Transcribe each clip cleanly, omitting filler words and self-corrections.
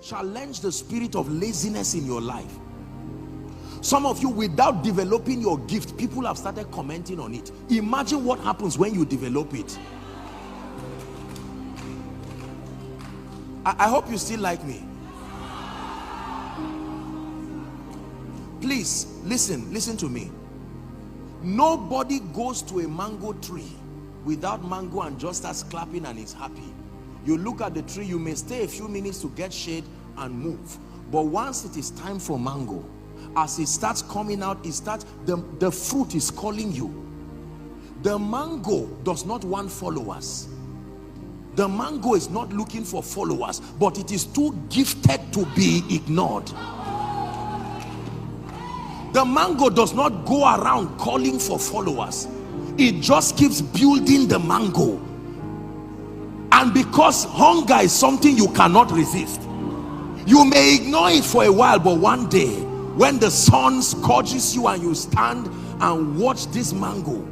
challenge the spirit of laziness in your life. Some of you, without developing your gift, people have started commenting on it. Imagine what happens when you develop it. I hope you still like me. Please, listen to me. Nobody goes to a mango tree without mango and just starts clapping and is happy. You look at the tree, you may stay a few minutes to get shade and move. But once it is time for mango, as it starts coming out, the fruit is calling you. The mango does not want followers. The mango is not looking for followers, but it is too gifted to be ignored. The mango does not go around calling for followers. It just keeps building the mango. And because hunger is something you cannot resist, you may ignore it for a while, but one day when the sun scorches you and you stand and watch this mango.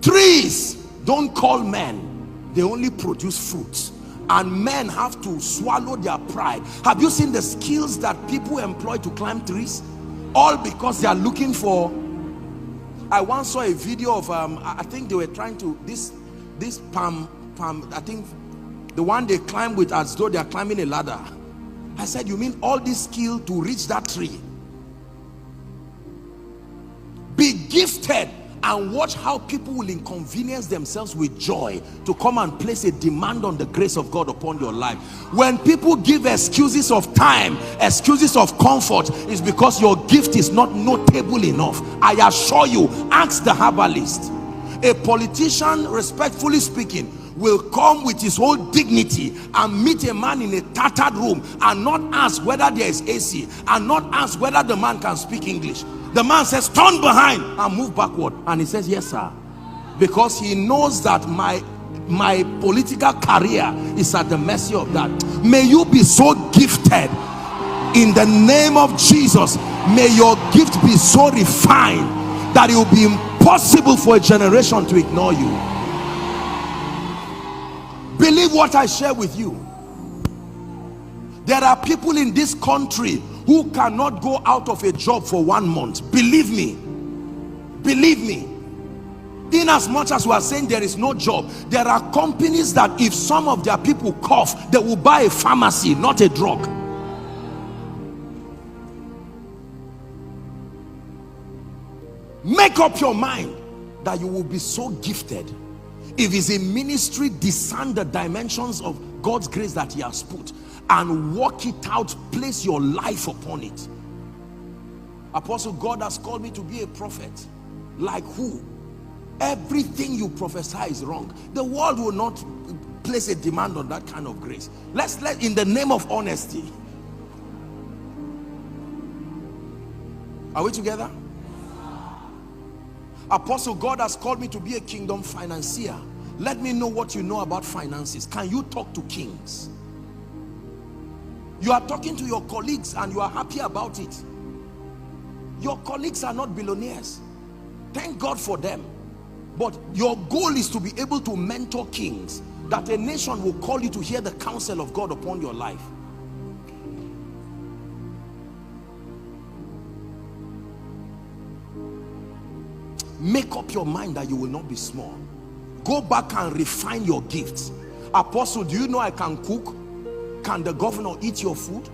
Trees don't call men, they only produce fruits, and men have to swallow their pride. Have you seen the skills that people employ to climb trees? All because they are looking for. I once saw a video of I think they were trying to this palm, I think the one they climb with as though they are climbing a ladder. I said, you mean all this skill to reach that tree? Be gifted and watch how people will inconvenience themselves with joy to come and place a demand on the grace of God upon your life. When people give excuses of time, excuses of comfort, is because your gift is not notable enough. I assure you, ask the herbalist. A politician, respectfully speaking, will come with his whole dignity and meet a man in a tattered room and not ask whether there is AC and not ask whether the man can speak English. The man says, turn behind and move backward, and he says, yes sir, because he knows that my political career is at the mercy of that. May you be so gifted in the name of Jesus. May your gift be so refined that it will be impossible for a generation to ignore you. Believe what I share with you. There are people in this country who cannot go out of a job for 1 month. Believe me. Believe me. In as much as we are saying there is no job, there are companies that if some of their people cough, they will buy a pharmacy, not a drug. Make up your mind that you will be so gifted. If it's in ministry, discern the dimensions of God's grace that he has put and work it out. Place your life upon it. Apostle, God has called me to be a prophet. Like who? Everything you prophesy is wrong. The world will not place a demand on that kind of grace. Let's in the name of honesty. Are we together? Apostle, God has called me to be a kingdom financier. Let me know what you know about finances. Can you talk to kings? You are talking to your colleagues and you are happy about it. Your colleagues are not billionaires. Thank God for them. But your goal is to be able to mentor kings, that a nation will call you to hear the counsel of God upon your life. Make up your mind that you will not be small. Go back and refine your gifts. Apostle, do you know I can cook? Can the governor eat your food?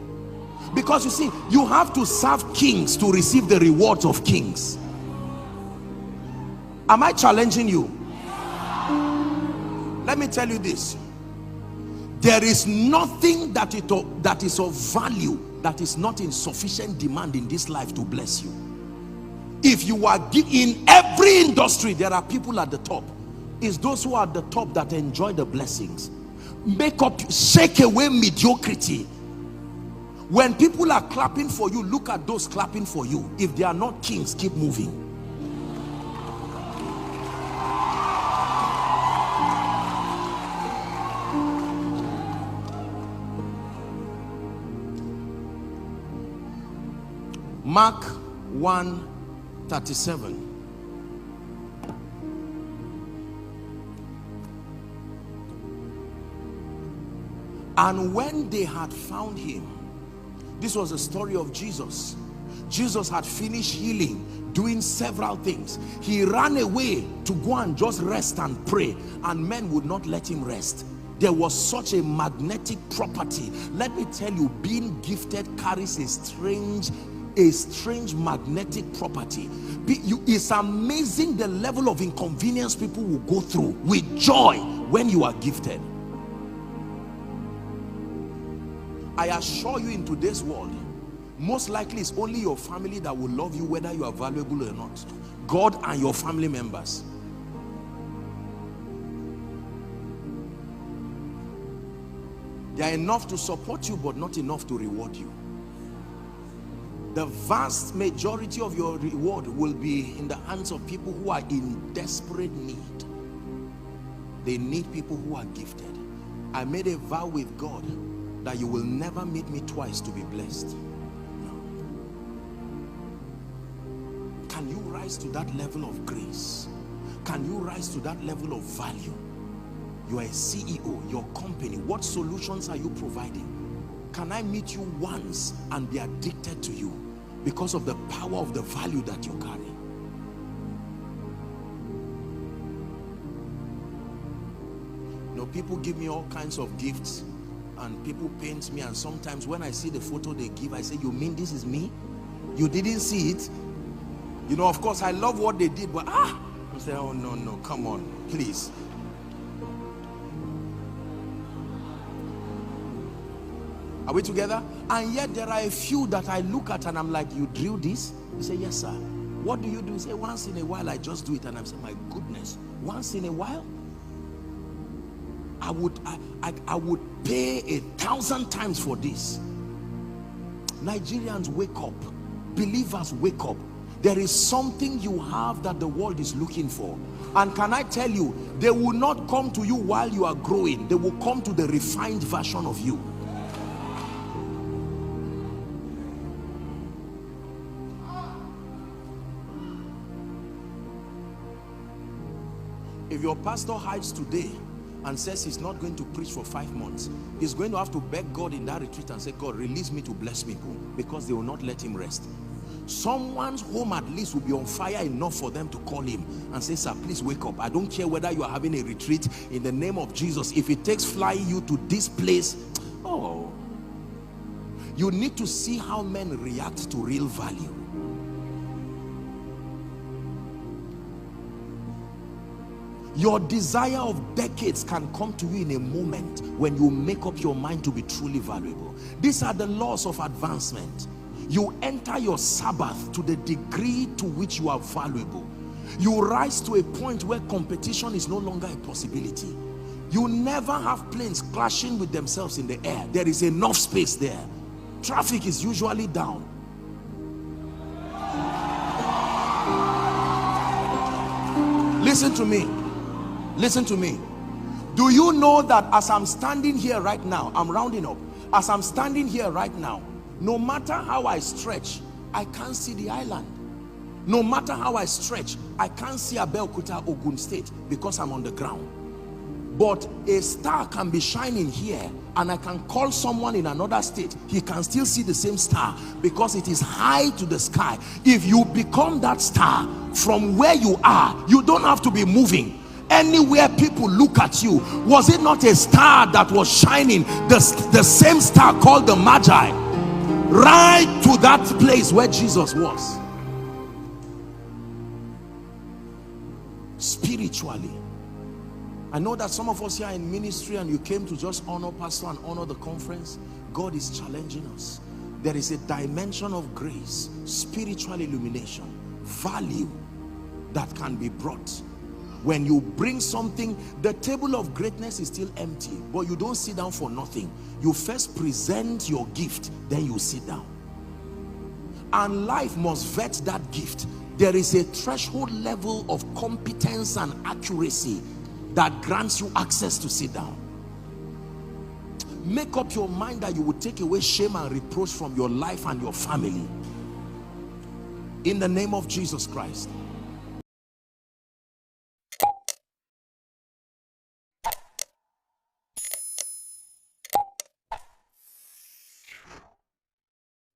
Because you see, you have to serve kings to receive the rewards of kings. Am I challenging you? Let me tell you this. There is nothing that is of value that is not in sufficient demand in this life to bless you. If you are in every industry, there are people at the top. It's those who are at the top that enjoy the blessings. Shake away mediocrity. When people are clapping for you, look at those clapping for you. If they are not kings, keep moving. Mark 1:37. And when they had found him, this was the story of Jesus. Jesus had finished healing, doing several things. He ran away to go and just rest and pray, and men would not let him rest. There was such a magnetic property. Let me tell you, being gifted carries a strange magnetic property. It's amazing the level of inconvenience people will go through with joy when you are gifted. I assure you, in today's world, most likely it's only your family that will love you whether you are valuable or not. God and your family members. They are enough to support you, but not enough to reward you. The vast majority of your reward will be in the hands of people who are in desperate need. They need people who are gifted. I made a vow with God that you will never meet me twice to be blessed. No. Can you rise to that level of grace? Can you rise to that level of value? You are a CEO, your company, what solutions are you providing? Can I meet you once and be addicted to you because of the power of the value that you carry? You know, people give me all kinds of gifts and people paint me, and sometimes when I see the photo they give, I say, you mean this is me? You didn't see it? You know, of course I love what they did, but I say, oh no, come on, please. Are we together? And yet there are a few that I look at and I'm like, you drew this? You say, yes sir. What do you do? You say, once in a while I just do it. And I'm saying, my goodness, once in a while? I would pay 1,000 times for this. Nigerians, wake up. Believers, wake up. There is something you have that the world is looking for. And can I tell you, they will not come to you while you are growing. They will come to the refined version of you. If your pastor hides today and says he's not going to preach for 5 months, he's going to have to beg God in that retreat and say, God, release me to bless people, because they will not let him rest. Someone's home at least will be on fire enough for them to call him and say, sir, please wake up. I don't care whether you are having a retreat, in the name of Jesus. If it takes flying you to this place, oh, you need to see how men react to real value. Your desire of decades can come to you in a moment when you make up your mind to be truly valuable. These are the laws of advancement. You enter your Sabbath to the degree to which you are valuable. You rise to a point where competition is no longer a possibility. You never have planes clashing with themselves in the air. There is enough space there. Traffic is usually down. Listen to me. Listen to me. Do you know that as I'm standing here right now, I'm rounding up, as I'm standing here right now, no matter how I stretch, I can't see the island. No matter how I stretch, I can't see Abeokuta, Ogun State, because I'm on the ground. But a star can be shining here, and I can call someone in another state. He can still see the same star because it is high to the sky. If you become that star from where you are, you don't have to be moving. Anywhere people look at you, was it not a star that was shining, the same star called the Magi, right to that place where Jesus was? Spiritually, I know that some of us here are in ministry and you came to just honor pastor and honor the conference. God is challenging us. There is a dimension of grace, spiritual illumination, value that can be brought. When you bring something, the table of greatness is still empty, but you don't sit down for nothing. You first present your gift, then you sit down. And life must vet that gift. There is a threshold level of competence and accuracy that grants you access to sit down. Make up your mind that you will take away shame and reproach from your life and your family. In the name of Jesus Christ.